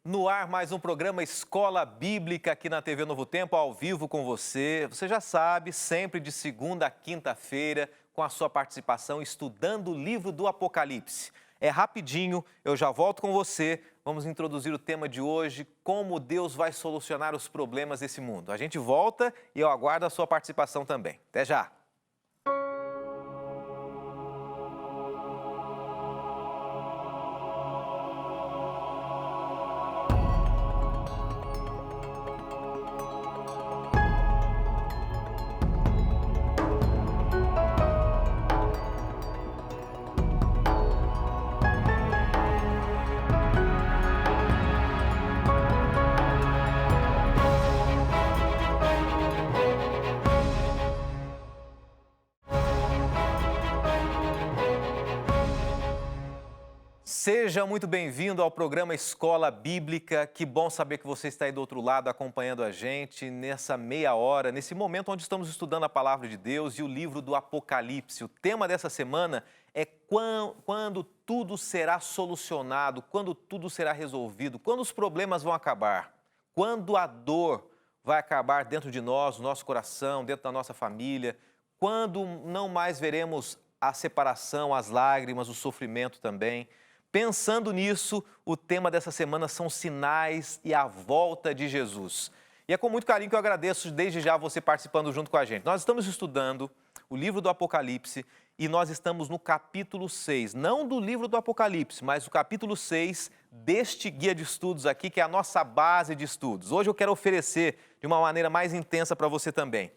No ar, mais um programa Escola Bíblica aqui na TV Novo Tempo, ao vivo com você. Você já sabe, sempre de segunda a quinta-feira, com a sua participação, estudando o livro do Apocalipse. É rapidinho, eu já volto com você. Vamos introduzir o tema de hoje, como Deus vai solucionar os problemas desse mundo. A gente volta e eu aguardo a sua participação também. Até já! Seja muito bem-vindo ao programa Escola Bíblica. Que bom saber que você está aí do outro lado acompanhando a gente nessa meia hora, nesse momento onde estamos estudando a Palavra de Deus e o livro do Apocalipse. O tema dessa semana é quando tudo será solucionado, quando tudo será resolvido, quando os problemas vão acabar, quando a dor vai acabar dentro de nós, no nosso coração, dentro da nossa família, quando não mais veremos a separação, as lágrimas, o sofrimento também. Pensando nisso, o tema dessa semana são sinais e a volta de Jesus. E é com muito carinho que eu agradeço desde já você participando junto com a gente. Nós estamos estudando o livro do Apocalipse e nós estamos no capítulo 6, não do livro do Apocalipse, mas o capítulo 6 deste guia de estudos aqui, que é a nossa base de estudos. Hoje eu quero oferecer de uma maneira mais intensa para você também.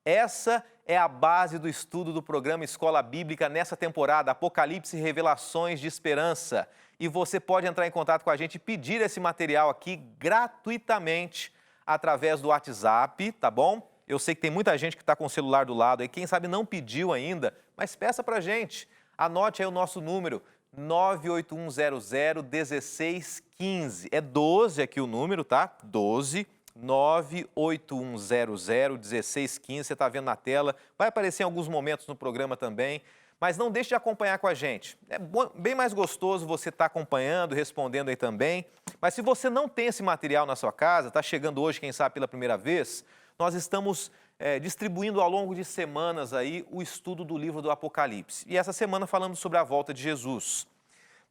Essa é a base do estudo do programa Escola Bíblica nessa temporada, Apocalipse e Revelações de Esperança. E você pode entrar em contato com a gente e pedir esse material aqui gratuitamente através do WhatsApp, tá bom? Eu sei que tem muita gente que está com o celular do lado aí, quem sabe não pediu ainda, mas peça pra gente. Anote aí o nosso número, 981001615. É 12 aqui o número, tá? 12 981001615, você está vendo na tela, vai aparecer em alguns momentos no programa também, mas não deixe de acompanhar com a gente. É bem mais gostoso você estar acompanhando, respondendo aí também, mas se você não tem esse material na sua casa, está chegando hoje, quem sabe pela primeira vez, nós estamos distribuindo ao longo de semanas aí o estudo do livro do Apocalipse. E essa semana falamos sobre a volta de Jesus.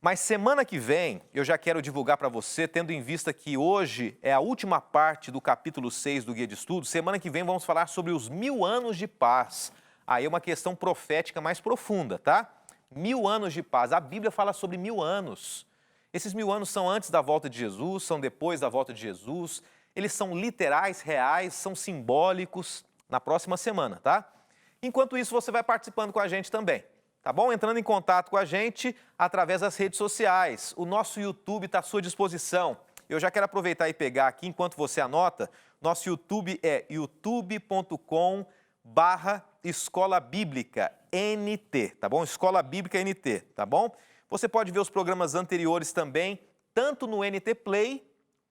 Mas semana que vem, eu já quero divulgar para você, tendo em vista que hoje é a última parte do capítulo 6 do Guia de Estudos, semana que vem vamos falar sobre os 1000 anos de paz. Aí é uma questão profética mais profunda, tá? 1000 anos de paz. A Bíblia fala sobre 1000 anos. Esses 1000 anos são antes da volta de Jesus, são depois da volta de Jesus. Eles são literais, reais, são simbólicos. Na próxima semana, tá? Enquanto isso, você vai participando com a gente também. Tá bom? Entrando em contato com a gente através das redes sociais. O nosso YouTube está à sua disposição. Eu já quero aproveitar e pegar aqui, enquanto você anota, nosso YouTube é youtube.com/Escola Bíblica NT, tá bom? Escola Bíblica NT, tá bom? Você pode ver os programas anteriores também, tanto no NT Play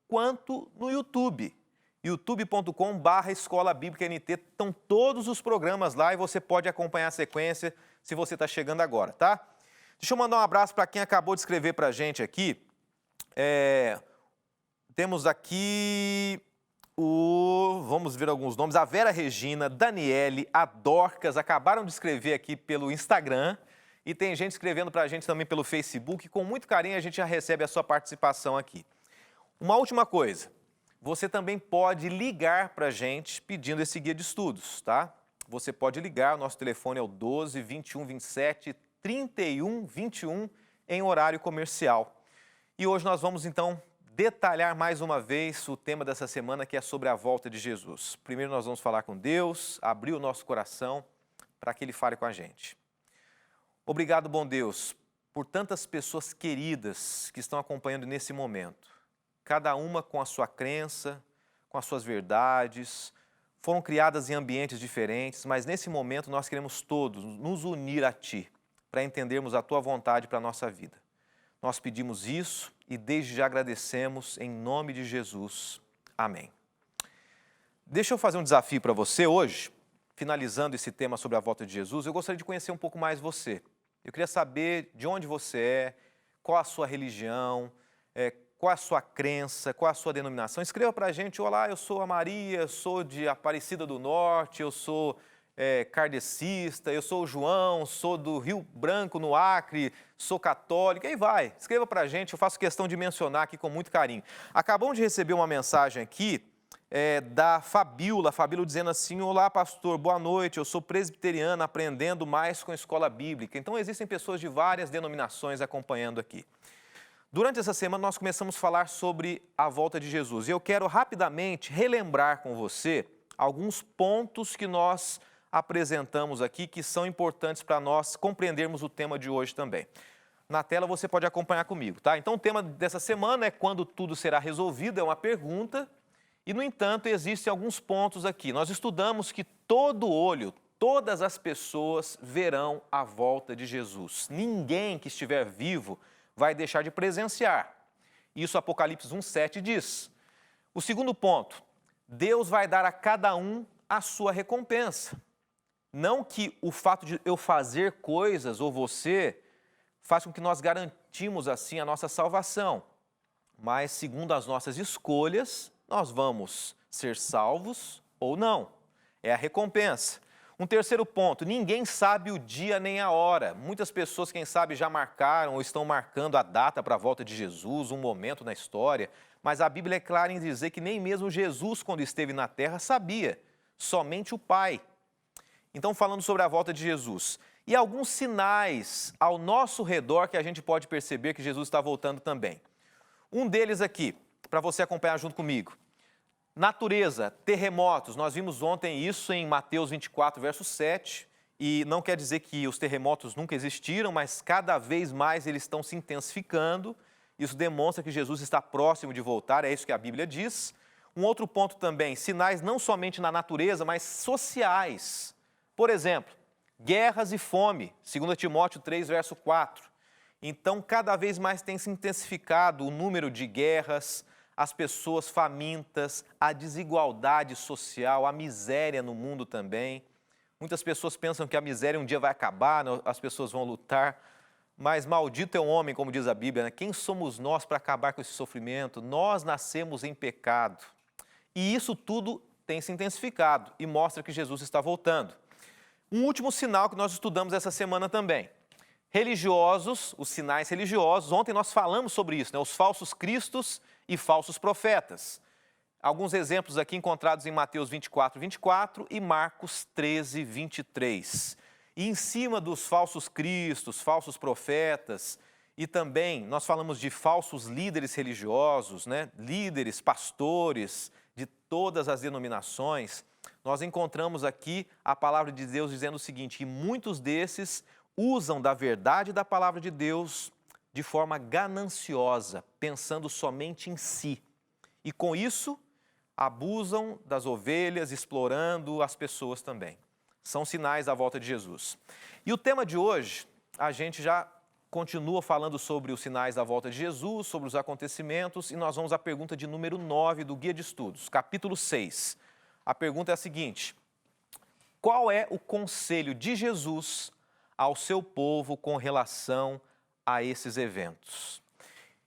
quanto no YouTube. youtube.com/Escola Bíblica NT, estão todos os programas lá e você pode acompanhar a sequência se você está chegando agora, tá? Deixa eu mandar um abraço para quem acabou de escrever para a gente aqui. Temos aqui vamos ver alguns nomes, a Vera Regina, Daniele, a Dorcas, acabaram de escrever aqui pelo Instagram e tem gente escrevendo para a gente também pelo Facebook. Com muito carinho a gente já recebe a sua participação aqui. Uma última coisa. Você também pode ligar para a gente pedindo esse guia de estudos, tá? Você pode ligar, o nosso telefone é o 12 21 27 31 21 em horário comercial. E hoje nós vamos então detalhar mais uma vez o tema dessa semana, que é sobre a volta de Jesus. Primeiro nós vamos falar com Deus, abrir o nosso coração para que Ele fale com a gente. Obrigado, bom Deus, por tantas pessoas queridas que estão acompanhando nesse momento. Cada uma com a sua crença, com as suas verdades, foram criadas em ambientes diferentes, mas nesse momento nós queremos todos nos unir a Ti, para entendermos a Tua vontade para a nossa vida. Nós pedimos isso e desde já agradecemos em nome de Jesus. Amém. Deixa eu fazer um desafio para você hoje, finalizando esse tema sobre a volta de Jesus. Eu gostaria de conhecer um pouco mais você. Eu queria saber de onde você é, qual a sua religião, qual é a sua crença, qual é a sua denominação. Escreva para a gente: olá, eu sou a Maria, sou de Aparecida do Norte, eu sou kardecista, eu sou o João, sou do Rio Branco, no Acre, sou católico, aí vai. Escreva para a gente, eu faço questão de mencionar aqui com muito carinho. Acabamos de receber uma mensagem aqui da Fabíola dizendo assim: olá, pastor, boa noite, eu sou presbiteriana, aprendendo mais com a escola bíblica. Então, existem pessoas de várias denominações acompanhando aqui. Durante essa semana, nós começamos a falar sobre a volta de Jesus. E eu quero rapidamente relembrar com você alguns pontos que nós apresentamos aqui, que são importantes para nós compreendermos o tema de hoje também. Na tela você pode acompanhar comigo, tá? Então, o tema dessa semana é quando tudo será resolvido, é uma pergunta. E, no entanto, existem alguns pontos aqui. Nós estudamos que todo olho, todas as pessoas verão a volta de Jesus. Ninguém que estiver vivo vai deixar de presenciar. Isso Apocalipse 1:7 diz. O segundo ponto: Deus vai dar a cada um a sua recompensa. Não que o fato de eu fazer coisas ou você faz com que nós garantimos assim a nossa salvação, mas segundo as nossas escolhas, nós vamos ser salvos ou não. É a recompensa. Um terceiro ponto: ninguém sabe o dia nem a hora. Muitas pessoas, quem sabe, já marcaram ou estão marcando a data para a volta de Jesus, um momento na história, mas a Bíblia é clara em dizer que nem mesmo Jesus, quando esteve na terra, sabia, somente o Pai. Então, falando sobre a volta de Jesus, e alguns sinais ao nosso redor que a gente pode perceber que Jesus está voltando também. Um deles aqui, para você acompanhar junto comigo. Natureza, terremotos, nós vimos ontem isso em Mateus 24, verso 7, e não quer dizer que os terremotos nunca existiram, mas cada vez mais eles estão se intensificando. Isso demonstra que Jesus está próximo de voltar, é isso que a Bíblia diz. Um outro ponto também, sinais não somente na natureza, mas sociais. Por exemplo, guerras e fome, 2 Timóteo 3, verso 4. Então, cada vez mais tem se intensificado o número de guerras, as pessoas famintas, a desigualdade social, a miséria no mundo também. Muitas pessoas pensam que a miséria um dia vai acabar, as pessoas vão lutar, mas maldito é o homem, como diz a Bíblia, né? Quem somos nós para acabar com esse sofrimento? Nós nascemos em pecado. E isso tudo tem se intensificado e mostra que Jesus está voltando. Um último sinal que nós estudamos essa semana também. Religiosos, os sinais religiosos. Ontem nós falamos sobre isso, né? Os falsos cristos e falsos profetas. Alguns exemplos aqui encontrados em Mateus 24, 24 e Marcos 13, 23. E em cima dos falsos cristos, falsos profetas, e também nós falamos de falsos líderes religiosos, né? Líderes, pastores de todas as denominações. Nós encontramos aqui a palavra de Deus dizendo o seguinte: que muitos desses usam da verdade da palavra de Deus de forma gananciosa, pensando somente em si. E com isso, abusam das ovelhas, explorando as pessoas também. São sinais da volta de Jesus. E o tema de hoje, a gente já continua falando sobre os sinais da volta de Jesus, sobre os acontecimentos, e nós vamos à pergunta de número 9 do Guia de Estudos, capítulo 6. A pergunta é a seguinte: qual é o conselho de Jesus ao seu povo com relação a esses eventos?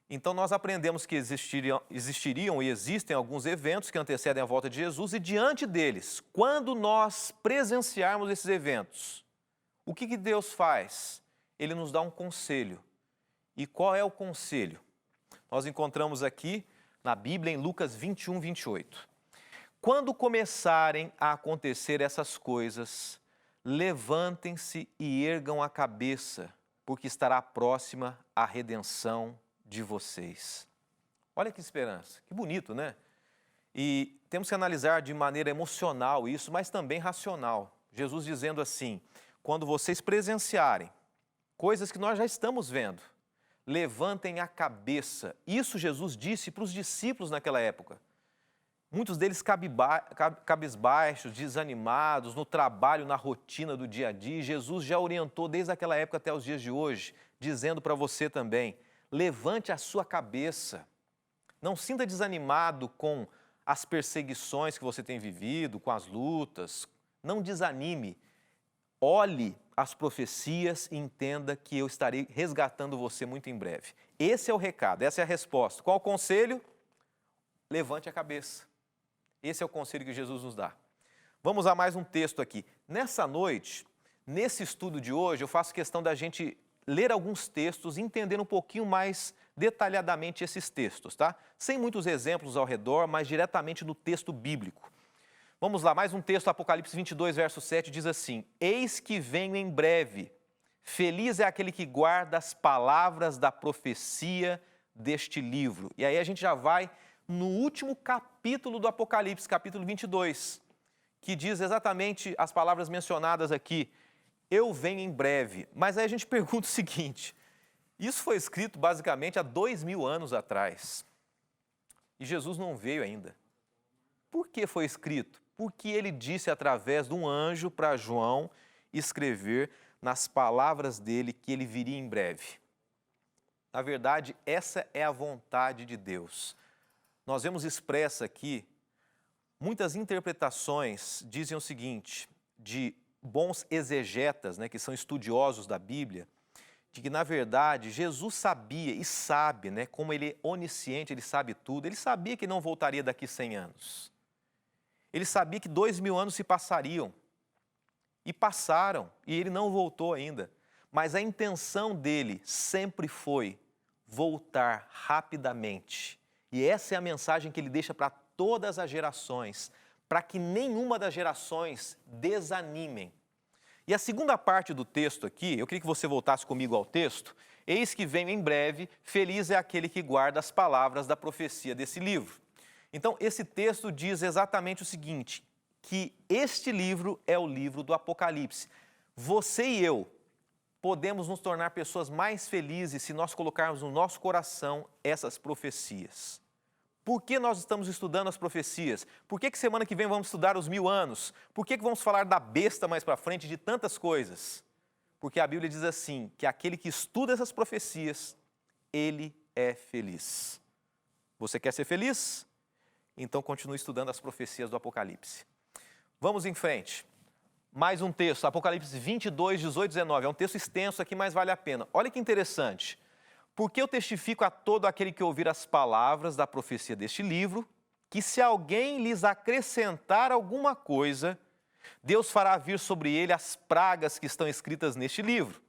Então, nós aprendemos que existiriam e existem alguns eventos que antecedem a volta de Jesus, e diante deles, quando nós presenciarmos esses eventos, o que Deus faz? Ele nos dá um conselho. E qual é o conselho? Nós encontramos aqui na Bíblia em Lucas 21, 28. Quando começarem a acontecer essas coisas, levantem-se e ergam a cabeça, porque estará próxima a redenção de vocês. Olha que esperança, que bonito, né? E temos que analisar de maneira emocional isso, mas também racional. Jesus dizendo assim: quando vocês presenciarem coisas que nós já estamos vendo, levantem a cabeça. Isso Jesus disse para os discípulos naquela época. Muitos deles cabisbaixos, desanimados, no trabalho, na rotina do dia a dia. Jesus já orientou desde aquela época até os dias de hoje, dizendo para você também: levante a sua cabeça. Não sinta desanimado com as perseguições que você tem vivido, com as lutas. Não desanime. Olhe as profecias e entenda que eu estarei resgatando você muito em breve. Esse é o recado, essa é a resposta. Qual o conselho? Levante a cabeça. Esse é o conselho que Jesus nos dá. Vamos a mais um texto aqui. Nessa noite, nesse estudo de hoje, eu faço questão da gente ler alguns textos, entender um pouquinho mais detalhadamente esses textos, tá? Sem muitos exemplos ao redor, mas diretamente no texto bíblico. Vamos lá, mais um texto, Apocalipse 22, verso 7, diz assim: Eis que venho em breve, feliz é aquele que guarda as palavras da profecia deste livro. E aí a gente já vai no último capítulo do Apocalipse, capítulo 22, que diz exatamente as palavras mencionadas aqui: eu venho em breve. Mas aí a gente pergunta o seguinte: isso foi escrito basicamente há 2000 anos atrás. E Jesus não veio ainda. Por que foi escrito? Porque ele disse através de um anjo para João escrever nas palavras dele que ele viria em breve. Na verdade, essa é a vontade de Deus. Nós vemos expressa aqui, muitas interpretações dizem o seguinte, de bons exegetas, que são estudiosos da Bíblia, de que, na verdade, Jesus sabia e sabe, como ele é onisciente, ele sabe tudo, ele sabia que não voltaria daqui 100 anos. Ele sabia que 2000 anos se passariam, e passaram, e ele não voltou ainda. Mas a intenção dele sempre foi voltar rapidamente. E essa é a mensagem que ele deixa para todas as gerações, para que nenhuma das gerações desanimem. E a segunda parte do texto aqui, eu queria que você voltasse comigo ao texto. Eis que venho em breve, feliz é aquele que guarda as palavras da profecia desse livro. Então, esse texto diz exatamente o seguinte, que este livro é o livro do Apocalipse. Você e eu podemos nos tornar pessoas mais felizes se nós colocarmos no nosso coração essas profecias. Por que nós estamos estudando as profecias? Por que semana que vem vamos estudar os 1000 anos? Por que vamos falar da besta mais para frente, de tantas coisas? Porque a Bíblia diz assim, que aquele que estuda essas profecias, ele é feliz. Você quer ser feliz? Então continue estudando as profecias do Apocalipse. Vamos em frente. Mais um texto, Apocalipse 22, 18, 19. É um texto extenso aqui, mas vale a pena. Olha que interessante. Porque eu testifico a todo aquele que ouvir as palavras da profecia deste livro, que se alguém lhes acrescentar alguma coisa, Deus fará vir sobre ele as pragas que estão escritas neste livro.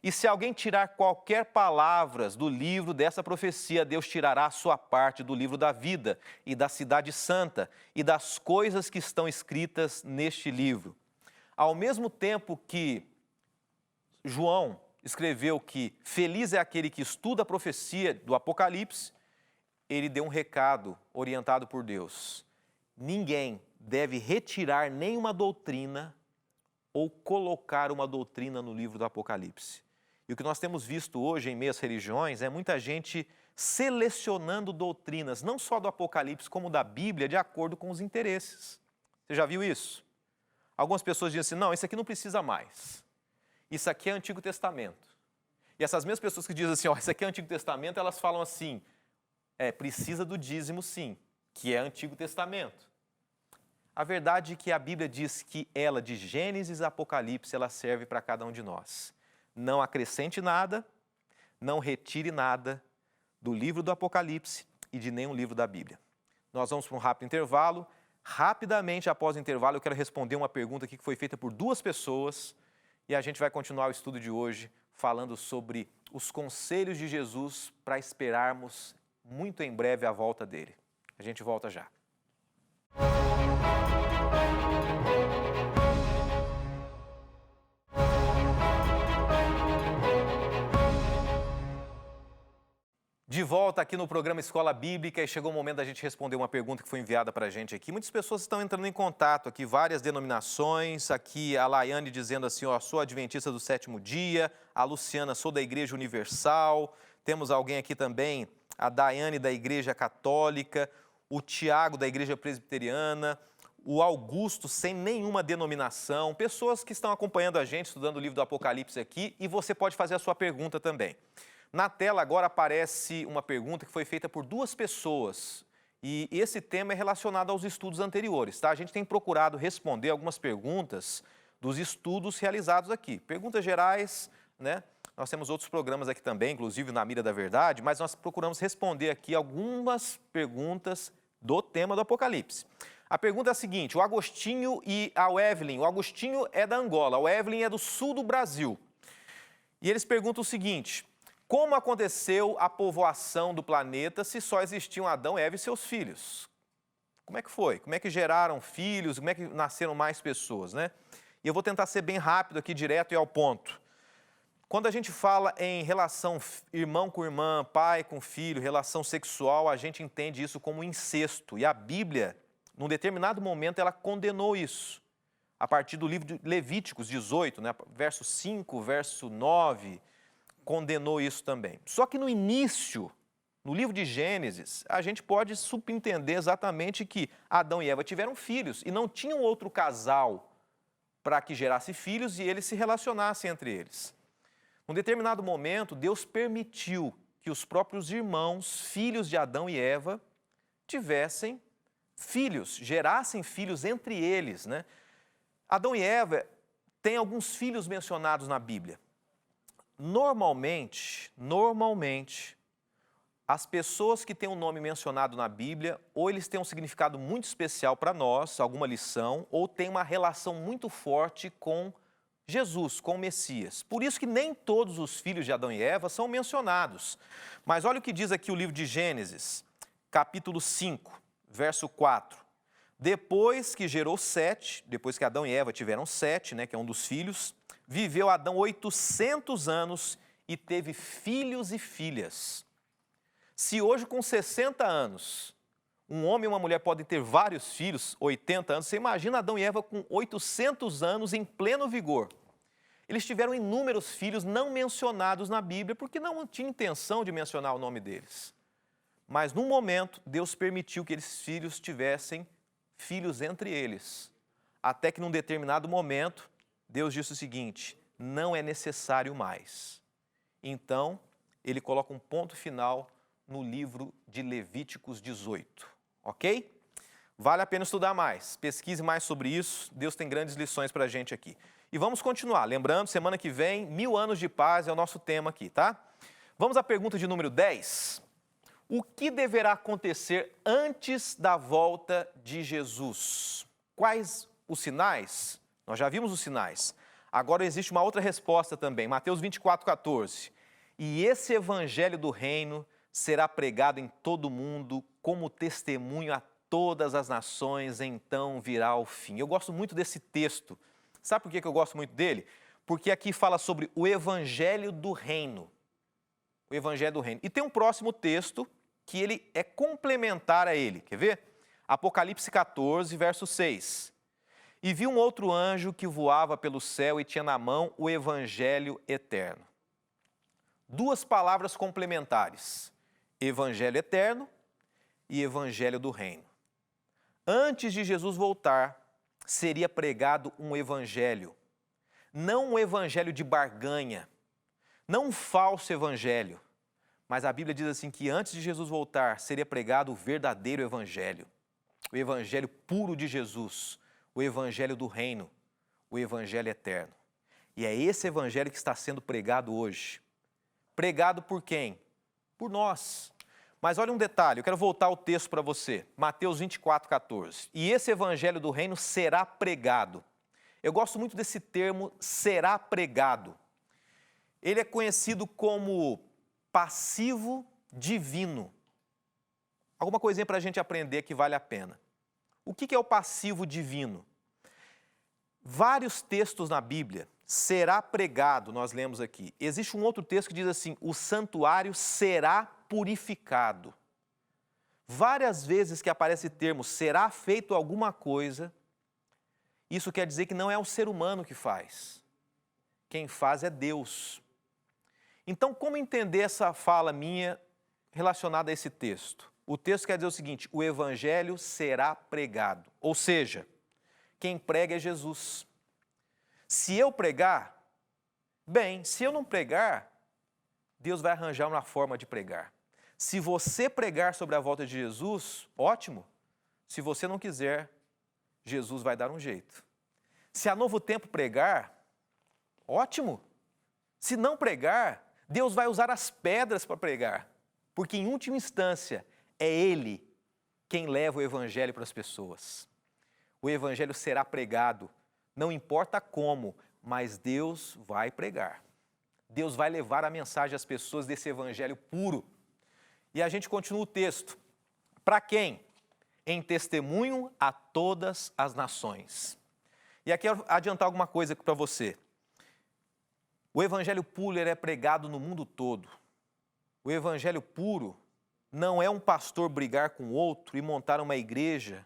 E se alguém tirar qualquer palavras do livro dessa profecia, Deus tirará a sua parte do livro da vida e da cidade santa e das coisas que estão escritas neste livro. Ao mesmo tempo que João escreveu que feliz é aquele que estuda a profecia do Apocalipse, ele deu um recado orientado por Deus. Ninguém deve retirar nenhuma doutrina ou colocar uma doutrina no livro do Apocalipse. E o que nós temos visto hoje em meias religiões é muita gente selecionando doutrinas, não só do Apocalipse, como da Bíblia, de acordo com os interesses. Você já viu isso? Algumas pessoas dizem assim, não, isso aqui não precisa mais. Isso aqui é Antigo Testamento. E essas mesmas pessoas que dizem assim, isso aqui é Antigo Testamento, elas falam assim, precisa do dízimo sim, que é Antigo Testamento. A verdade é que a Bíblia diz que ela, de Gênesis a Apocalipse, ela serve para cada um de nós. Não acrescente nada, não retire nada do livro do Apocalipse e de nenhum livro da Bíblia. Nós vamos para um rápido intervalo. Rapidamente, após o intervalo, eu quero responder uma pergunta aqui que foi feita por 2 pessoas e a gente vai continuar o estudo de hoje falando sobre os conselhos de Jesus para esperarmos muito em breve a volta dele. A gente volta já. De volta aqui no programa Escola Bíblica e chegou o momento da gente responder uma pergunta que foi enviada para a gente aqui. Muitas pessoas estão entrando em contato aqui, várias denominações. Aqui a Laiane dizendo assim, sou adventista do 7º dia. A Luciana, sou da Igreja Universal. Temos alguém aqui também, a Daiane da Igreja Católica. O Tiago da Igreja Presbiteriana. O Augusto, sem nenhuma denominação. Pessoas que estão acompanhando a gente, estudando o livro do Apocalipse aqui. E você pode fazer a sua pergunta também. Na tela agora aparece uma pergunta que foi feita por 2 pessoas e esse tema é relacionado aos estudos anteriores, tá? A gente tem procurado responder algumas perguntas dos estudos realizados aqui. Perguntas gerais, né? Nós temos outros programas aqui também, inclusive na Mira da Verdade, mas nós procuramos responder aqui algumas perguntas do tema do Apocalipse. A pergunta é a seguinte: o Agostinho e a Evelyn. O Agostinho é da Angola, o Evelyn é do sul do Brasil. E eles perguntam o seguinte: como aconteceu a povoação do planeta se só existiam Adão, Eva e seus filhos? Como é que foi? Como é que geraram filhos? Como é que nasceram mais pessoas, né? E eu vou tentar ser bem rápido aqui, direto e ao ponto. Quando a gente fala em relação irmão com irmã, pai com filho, relação sexual, a gente entende isso como incesto. E a Bíblia, num determinado momento, ela condenou isso. A partir do livro de Levíticos 18, né, verso 5, verso 9, condenou isso também. Só que no início, no livro de Gênesis, a gente pode subentender exatamente que Adão e Eva tiveram filhos e não tinham outro casal para que gerasse filhos e eles se relacionassem entre eles. Num determinado momento, Deus permitiu que os próprios irmãos, filhos de Adão e Eva, tivessem filhos, gerassem filhos entre eles, né? Adão e Eva têm alguns filhos mencionados na Bíblia. Normalmente, as pessoas que têm um nome mencionado na Bíblia, ou eles têm um significado muito especial para nós, alguma lição, ou têm uma relação muito forte com Jesus, com o Messias. Por isso que nem todos os filhos de Adão e Eva são mencionados. Mas olha o que diz aqui o livro de Gênesis, capítulo 5, verso 4. Depois que gerou Sete, depois que Adão e Eva tiveram Sete, né, que é um dos filhos, viveu Adão 800 anos e teve filhos e filhas. Se hoje, com 60 anos, um homem e uma mulher podem ter vários filhos, 80 anos, você imagina Adão e Eva com 800 anos em pleno vigor. Eles tiveram inúmeros filhos não mencionados na Bíblia, porque não tinha intenção de mencionar o nome deles. Mas, num momento, Deus permitiu que esses filhos tivessem filhos entre eles. Até que, num determinado momento, Deus disse o seguinte: não é necessário mais. Então, ele coloca um ponto final no livro de Levíticos 18. Ok? Vale a pena estudar mais, pesquise mais sobre isso, Deus tem grandes lições para a gente aqui. E vamos continuar, lembrando, semana que vem, 1000 anos de paz é o nosso tema aqui, tá? Vamos à pergunta de número 10. O que deverá acontecer antes da volta de Jesus? Quais os sinais? Nós já vimos os sinais. Agora existe uma outra resposta também, Mateus 24:14. E esse evangelho do reino será pregado em todo o mundo como testemunho a todas as nações, então virá o fim. Eu gosto muito desse texto. Sabe por que eu gosto muito dele? Porque aqui fala sobre o evangelho do reino. O evangelho do reino. E tem um próximo texto que ele é complementar a ele. Quer ver? Apocalipse 14, verso 6. E vi um outro anjo que voava pelo céu e tinha na mão o evangelho eterno. Duas palavras complementares. Evangelho eterno e evangelho do reino. Antes de Jesus voltar, seria pregado um evangelho. Não um evangelho de barganha, não um falso evangelho. Mas a Bíblia diz assim que antes de Jesus voltar, seria pregado o verdadeiro evangelho. O evangelho puro de Jesus, o evangelho do reino, o evangelho eterno. E é esse evangelho que está sendo pregado hoje. Pregado por quem? Por nós. Mas olha um detalhe, eu quero voltar ao texto para você. Mateus 24:14. E esse evangelho do reino será pregado. Eu gosto muito desse termo, será pregado. Ele é conhecido como passivo divino. Alguma coisinha para a gente aprender que vale a pena. O que é o passivo divino? Vários textos na Bíblia, será pregado, nós lemos aqui. Existe um outro texto que diz assim, o santuário será purificado. Várias vezes que aparece o termo, será feito alguma coisa, isso quer dizer que não é o ser humano que faz. Quem faz é Deus. Então, como entender essa fala minha relacionada a esse texto? O texto quer dizer o seguinte, o evangelho será pregado. Ou seja, quem prega é Jesus. Se eu pregar, bem, se eu não pregar, Deus vai arranjar uma forma de pregar. Se você pregar sobre a volta de Jesus, ótimo. Se você não quiser, Jesus vai dar um jeito. Se a Novo Tempo pregar, ótimo. Se não pregar, Deus vai usar as pedras para pregar, porque em última instância é Ele quem leva o Evangelho para as pessoas. O Evangelho será pregado, não importa como, mas Deus vai pregar. Deus vai levar a mensagem às pessoas desse Evangelho puro. E a gente continua o texto. Para quem? Em testemunho a todas as nações. E aqui eu quero adiantar alguma coisa para você. O Evangelho puro é pregado no mundo todo. O Evangelho puro não é um pastor brigar com outro e montar uma igreja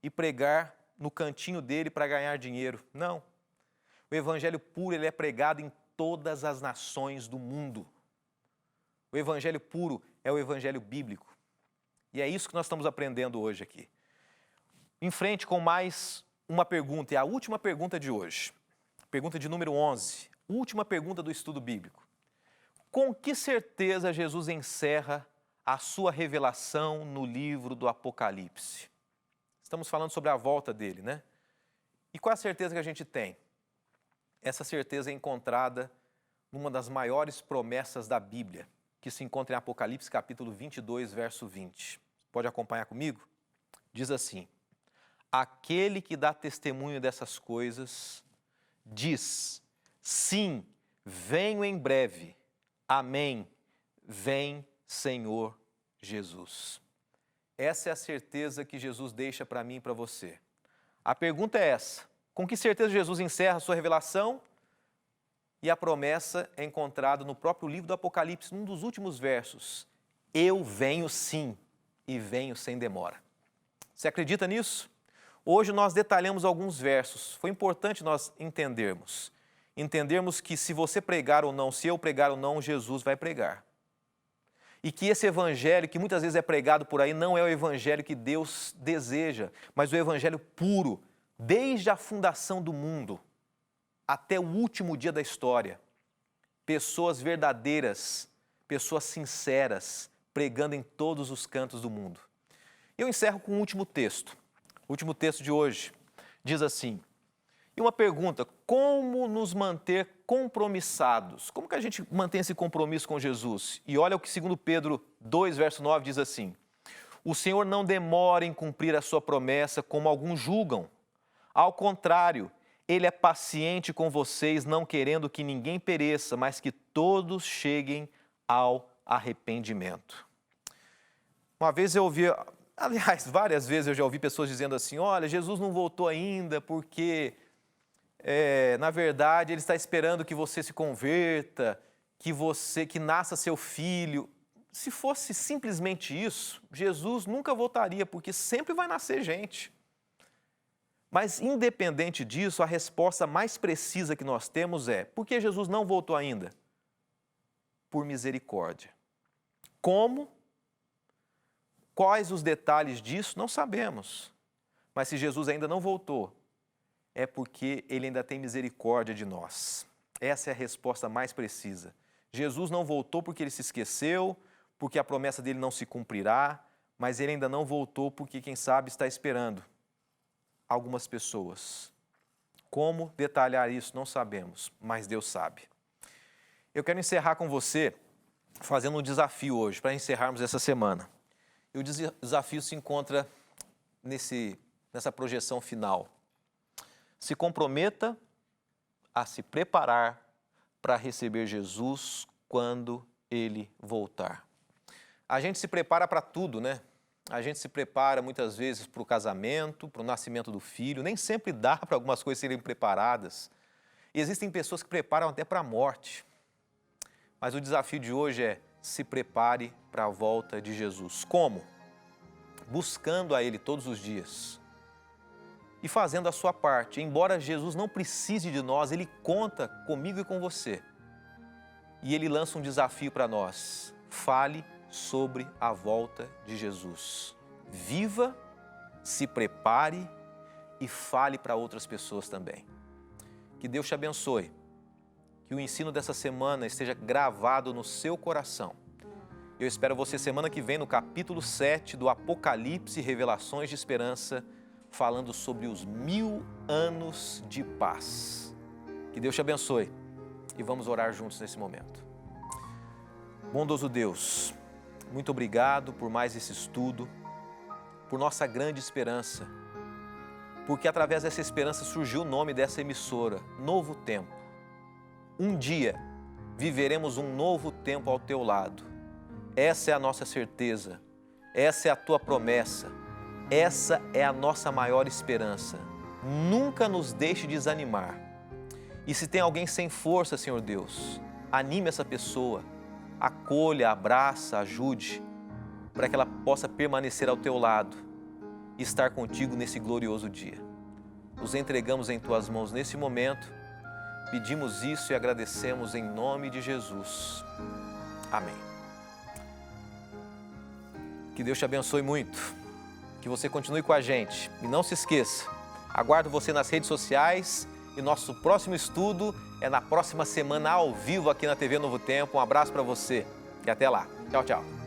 e pregar no cantinho dele para ganhar dinheiro. Não. O Evangelho puro é pregado em todas as nações do mundo. O Evangelho puro é o Evangelho bíblico. E é isso que nós estamos aprendendo hoje aqui. Em frente com mais uma pergunta, é a última pergunta de hoje. Pergunta de número 11. Última pergunta do estudo bíblico. Com que certeza Jesus encerra a sua revelação no livro do Apocalipse? Estamos falando sobre a volta dele, né? E qual a certeza que a gente tem? Essa certeza é encontrada numa das maiores promessas da Bíblia, que se encontra em Apocalipse capítulo 22, verso 20. Pode acompanhar comigo? Diz assim: aquele que dá testemunho dessas coisas diz: sim, venho em breve. Amém. Vem, Senhor Jesus. Essa é a certeza que Jesus deixa para mim e para você. A pergunta é essa: com que certeza Jesus encerra a sua revelação? E a promessa é encontrada no próprio livro do Apocalipse, num dos últimos versos. Eu venho sim, e venho sem demora. Você acredita nisso? Hoje nós detalhamos alguns versos. Foi importante nós entendermos. Entendermos que se você pregar ou não, se eu pregar ou não, Jesus vai pregar. E que esse evangelho, que muitas vezes é pregado por aí, não é o evangelho que Deus deseja, mas o evangelho puro, desde a fundação do mundo até o último dia da história. Pessoas verdadeiras, pessoas sinceras, pregando em todos os cantos do mundo. Eu encerro com o último texto. O último texto de hoje diz assim: e uma pergunta, como nos manter compromissados? Como que a gente mantém esse compromisso com Jesus? E olha o que 2 Pedro 2, verso 9 diz assim: o Senhor não demora em cumprir a sua promessa, como alguns julgam. Ao contrário, Ele é paciente com vocês, não querendo que ninguém pereça, mas que todos cheguem ao arrependimento. Uma vez eu ouvi, aliás, várias vezes eu já ouvi pessoas dizendo assim: olha, Jesus não voltou ainda porque, na verdade, Ele está esperando que você se converta, que nasça seu filho. Se fosse simplesmente isso, Jesus nunca voltaria, porque sempre vai nascer gente. Mas, independente disso, a resposta mais precisa que nós temos é: por que Jesus não voltou ainda? Por misericórdia. Como? Quais os detalhes disso? Não sabemos. Mas se Jesus ainda não voltou, é porque Ele ainda tem misericórdia de nós. Essa é a resposta mais precisa. Jesus não voltou porque Ele se esqueceu, porque a promessa dele não se cumprirá, mas Ele ainda não voltou porque, quem sabe, está esperando algumas pessoas. Como detalhar isso, não sabemos, mas Deus sabe. Eu quero encerrar com você fazendo um desafio hoje, para encerrarmos essa semana. E o desafio se encontra nessa projeção final. Se comprometa a se preparar para receber Jesus quando Ele voltar. A gente se prepara para tudo, né? A gente se prepara muitas vezes para o casamento, para o nascimento do filho. Nem sempre dá para algumas coisas serem preparadas. E existem pessoas que preparam até para a morte. Mas o desafio de hoje é: se prepare para a volta de Jesus. Como? Buscando a Ele todos os dias. E fazendo a sua parte. Embora Jesus não precise de nós, Ele conta comigo e com você. E Ele lança um desafio para nós. Fale sobre a volta de Jesus. Viva, se prepare e fale para outras pessoas também. Que Deus te abençoe. Que o ensino dessa semana esteja gravado no seu coração. Eu espero você semana que vem no capítulo 7 do Apocalipse, Revelações de Esperança, falando sobre os 1000 anos de paz. Que Deus te abençoe e vamos orar juntos nesse momento. Bondoso Deus, muito obrigado por mais esse estudo, por nossa grande esperança, porque através dessa esperança surgiu o nome dessa emissora, Novo Tempo. Um dia viveremos um novo tempo ao teu lado. Essa é a nossa certeza, essa é a tua promessa, essa é a nossa maior esperança. Nunca nos deixe desanimar. E se tem alguém sem força, Senhor Deus, anime essa pessoa, acolha, abraça, ajude, para que ela possa permanecer ao teu lado e estar contigo nesse glorioso dia. Nos entregamos em tuas mãos nesse momento, pedimos isso e agradecemos em nome de Jesus. Amém. Que Deus te abençoe muito, que você continue com a gente e não se esqueça, aguardo você nas redes sociais e nosso próximo estudo é na próxima semana ao vivo aqui na TV Novo Tempo. Um abraço para você e até lá. Tchau, tchau.